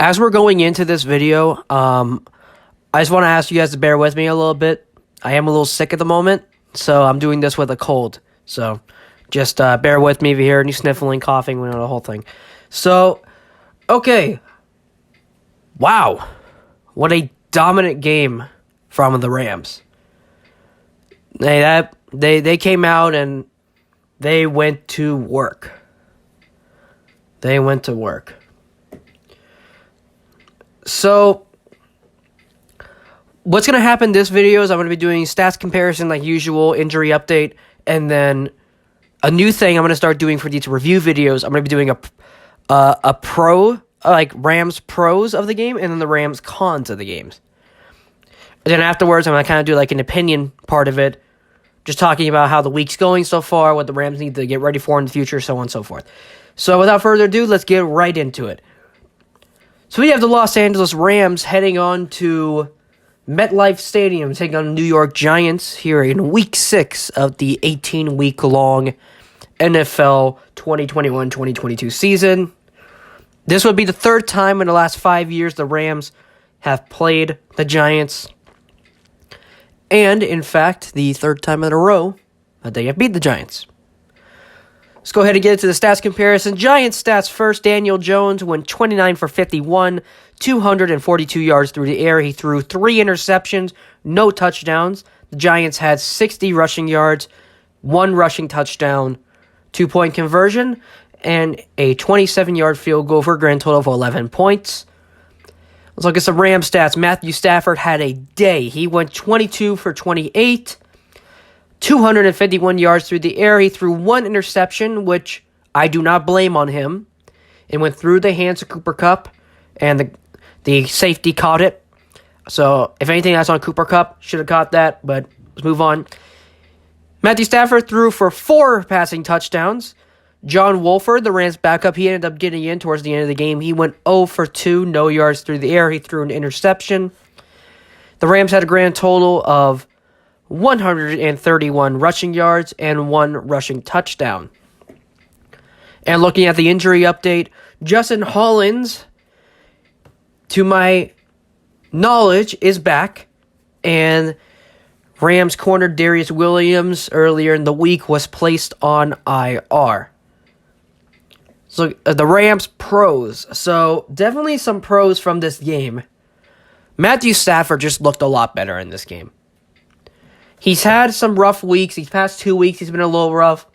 As we're going into this video, I just want to ask you guys to bear with me a little bit. I am a little sick at the moment, so I'm doing this with a cold. So just bear with me if you hear any sniffling, coughing, the whole thing. So, okay. Wow. What a dominant game from the Rams. They came out and they went to work. So, what's going to happen in this video is I'm going to be doing stats comparison like usual, injury update, and then a new thing I'm going to start doing for these review videos. I'm going to be doing a pro, like Rams pros of the game, and then the Rams cons of the games. And then afterwards, I'm going to kind of do like an opinion part of it, just talking about how the week's going so far, what the Rams need to get ready for in the future, so on and so forth. So without further ado, let's get right into it. So we have the Los Angeles Rams heading on to MetLife Stadium, taking on the New York Giants here in Week 6 of the 18-week-long NFL 2021-2022 season. This would be the third time in the last 5 years the Rams have played the Giants. And, in fact, the third time in a row that they have beat the Giants. Let's go ahead and get into the stats comparison. Giants stats first. Daniel Jones went 29 for 51, 242 yards through the air. He threw 3 interceptions, no touchdowns. The Giants had 60 rushing yards, 1 rushing touchdown, 2-point conversion, and a 27-yard field goal for a grand total of 11 points. Let's look at some Rams stats. Matthew Stafford had a day. He went 22 for 28, 251 yards through the air. He threw 1 interception, which I do not blame on him. It went through the hands of Cooper Kupp, and the safety caught it. So, if anything, that's on Cooper Kupp. Should have caught that, but let's move on. Matthew Stafford threw for 4 passing touchdowns. John Wolford, the Rams backup, he ended up getting in towards the end of the game. He went 0 for 2, no yards through the air. He threw an interception. The Rams had a grand total of 131 rushing yards and 1 rushing touchdown. And looking at the injury update, Justin Hollins, to my knowledge, is back. And Rams corner Darius Williams earlier in the week was placed on IR. So the Rams pros. So definitely some pros from this game. Matthew Stafford just looked a lot better in this game. He's had some rough weeks. These past 2 weeks, he's been a little rough.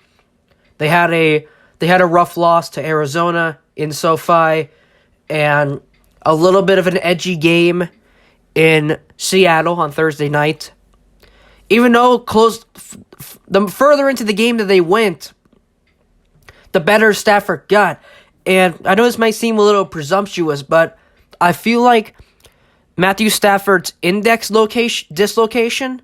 They had a rough loss to Arizona in SoFi, and a little bit of an edgy game in Seattle on Thursday night. Even though the further into the game that they went, the better Stafford got. And I know this might seem a little presumptuous, but I feel like Matthew Stafford's index dislocation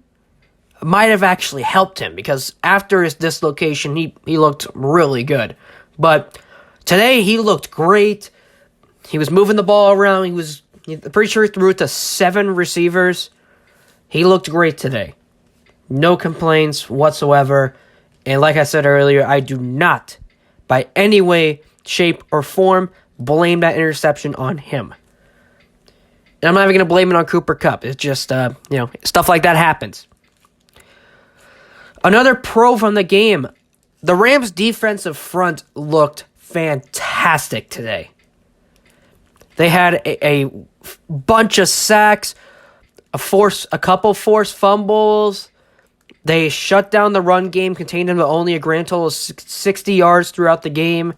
might have actually helped him, because after his dislocation, he looked really good. But today, he looked great. He was moving the ball around. I'm pretty sure he threw it to 7 receivers. He looked great today. No complaints whatsoever. And like I said earlier, I do not, by any way, shape, or form, blame that interception on him. And I'm not even going to blame it on Cooper Kupp. It's just, stuff like that happens. Another pro from the game, the Rams' defensive front looked fantastic today. They had a bunch of sacks, a couple forced fumbles. They shut down the run game, contained them to only a grand total of 60 yards throughout the game.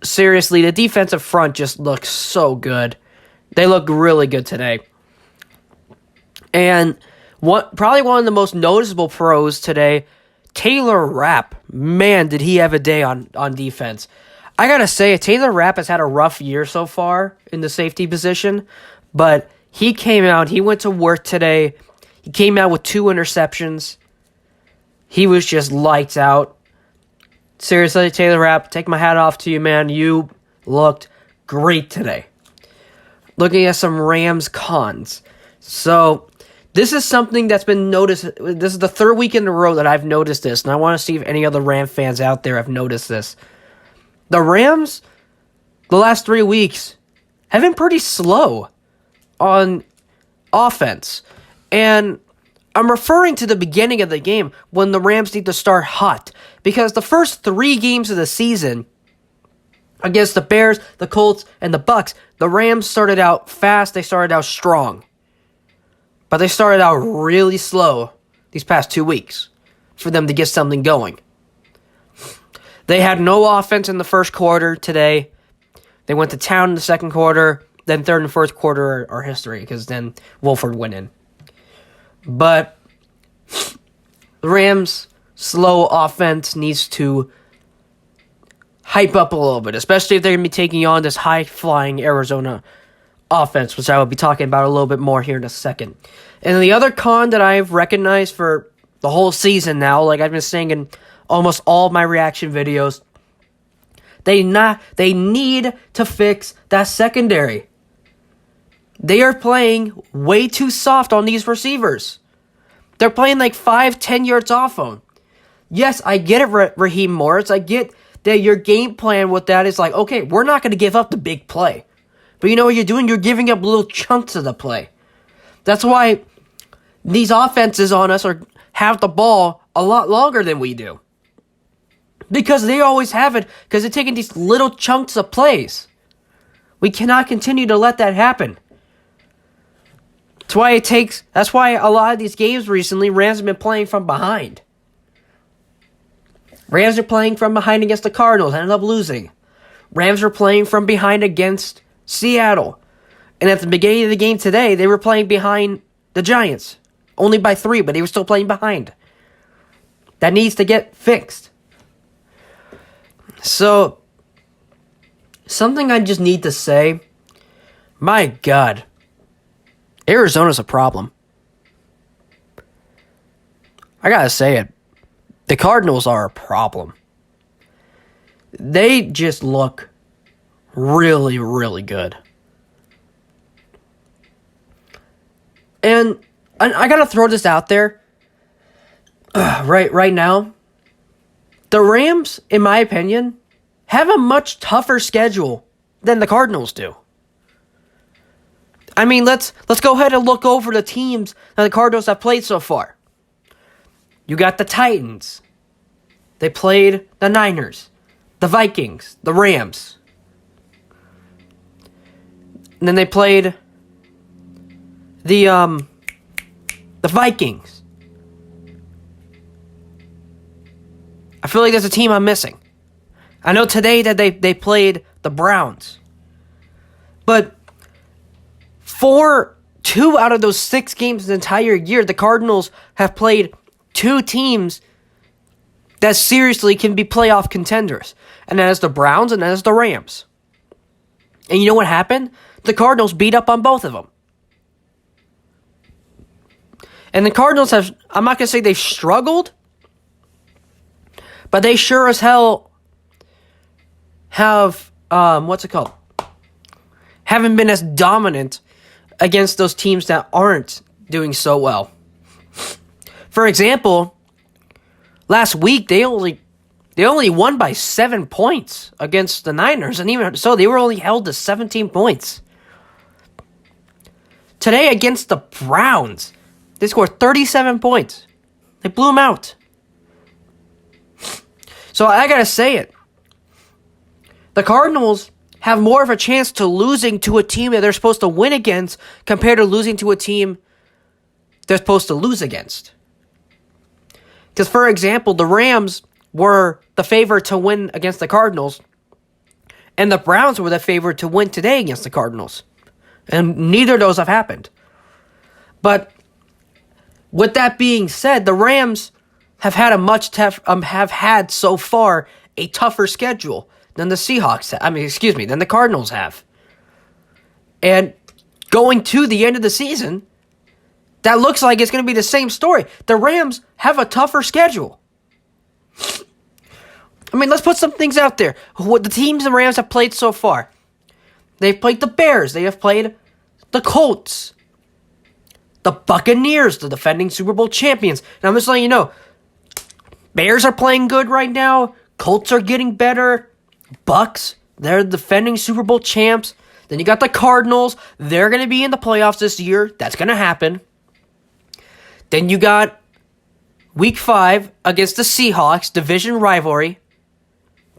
Seriously, the defensive front just looks so good. They look really good today. And probably one of the most noticeable pros today, Taylor Rapp. Man, did he have a day on defense. I gotta say, Taylor Rapp has had a rough year so far in the safety position, but he came out, he went to work today. He came out with 2 interceptions. He was just lights out. Seriously, Taylor Rapp, take my hat off to you, man. You looked great today. Looking at some Rams cons. So, this is something that's been noticed. This is the 3rd week in a row that I've noticed this, and I want to see if any other Ram fans out there have noticed this. The Rams, the last 3 weeks, have been pretty slow on offense. And I'm referring to the beginning of the game when the Rams need to start hot. Because the first 3 games of the season, against the Bears, the Colts, and the Bucks, the Rams started out fast, they started out strong. But they started out really slow these past 2 weeks for them to get something going. They had no offense in the first quarter today. They went to town in the second quarter. Then third and fourth quarter are history because then Wolford went in. But the Rams' slow offense needs to hype up a little bit, especially if they're going to be taking on this high-flying Arizona offense, which I will be talking about a little bit more here in a second. And the other con that I've recognized for the whole season now, like I've been saying in almost all of my reaction videos, they need to fix that secondary. They are playing way too soft on these receivers. They're playing like 5-10 yards off on. Yes, I get it, Raheem Morris. I get that your game plan with that is like, okay, we're not going to give up the big play. But you know what you're doing? You're giving up little chunks of the play. That's why these offenses on us have the ball a lot longer than we do. Because they always have it, because they're taking these little chunks of plays. We cannot continue to let that happen. That's why a lot of these games recently, Rams have been playing from behind. Rams are playing from behind against the Cardinals, ended up losing. Rams are playing from behind against Seattle. And at the beginning of the game today, they were playing behind the Giants. Only by 3, but they were still playing behind. That needs to get fixed. So, something I just need to say, my God, Arizona's a problem. I gotta say it. The Cardinals are a problem. They just look really, really good. And I gotta throw this out there. Right now, the Rams, in my opinion, have a much tougher schedule than the Cardinals do. I mean, let's go ahead and look over the teams that the Cardinals have played so far. You got the Titans. They played the Niners, the Vikings, the Rams. And then they played the Vikings. I feel like there's a team I'm missing. I know today that they played the Browns. But for 2 out of those 6 games the entire year, the Cardinals have played 2 teams that seriously can be playoff contenders. And that is the Browns and that is the Rams. And you know what happened? The Cardinals beat up on both of them. And the Cardinals have, I'm not going to say they've struggled, but they sure as hell have, haven't been as dominant against those teams that aren't doing so well. For example, last week they only won by 7 points against the Niners, and even so, they were only held to 17 points. Today against the Browns, they scored 37 points. They blew them out. So I gotta say it. The Cardinals have more of a chance to losing to a team that they're supposed to win against compared to losing to a team they're supposed to lose against. Because, for example, the Rams were the favorite to win against the Cardinals, and the Browns were the favorite to win today against the Cardinals. And neither of those have happened. But with that being said, the Rams have had have had so far a tougher schedule than the Seahawks. Than the Cardinals have. And going to the end of the season, that looks like it's going to be the same story. The Rams have a tougher schedule. I mean, let's put some things out there. What the teams the Rams have played so far. They've played the Bears. They have played the Colts. The Buccaneers, the defending Super Bowl champions. And I'm just letting you know, Bears are playing good right now. Colts are getting better. Bucks, they're defending Super Bowl champs. Then you got the Cardinals. They're going to be in the playoffs this year. That's going to happen. Then you got Week 5 against the Seahawks, division rivalry.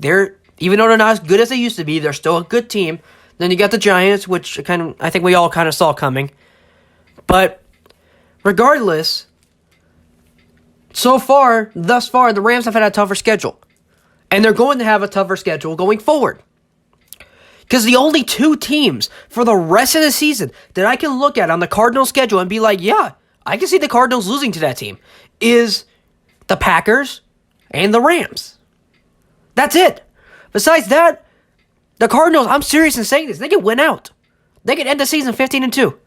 Even though they're not as good as they used to be, they're still a good team. Then you got the Giants, which I think we all kind of saw coming. But regardless, thus far, the Rams have had a tougher schedule. And they're going to have a tougher schedule going forward. Because the only two teams for the rest of the season that I can look at on the Cardinals schedule and be like, yeah, I can see the Cardinals losing to that team, is the Packers and the Rams. That's it. Besides that, the Cardinals, I'm serious in saying this, they could win out. They could end the season 15-2.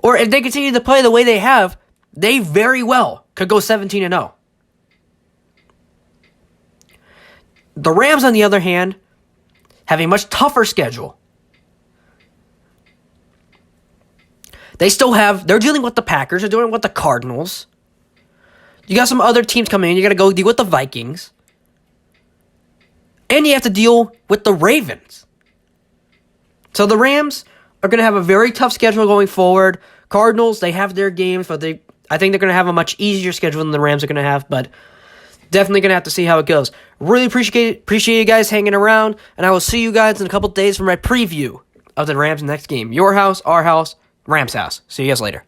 Or if they continue to play the way they have, they very well could go 17-0. The Rams, on the other hand, have a much tougher schedule. They're dealing with the Packers, they're dealing with the Cardinals. You got some other teams coming in, you got to go deal with the Vikings. And you have to deal with the Ravens. So the Rams are going to have a very tough schedule going forward. Cardinals, they have their games, but I think they're going to have a much easier schedule than the Rams are going to have, but definitely going to have to see how it goes. Really appreciate you guys hanging around, and I will see you guys in a couple days for my preview of the Rams' next game. Your house, our house, Rams' house. See you guys later.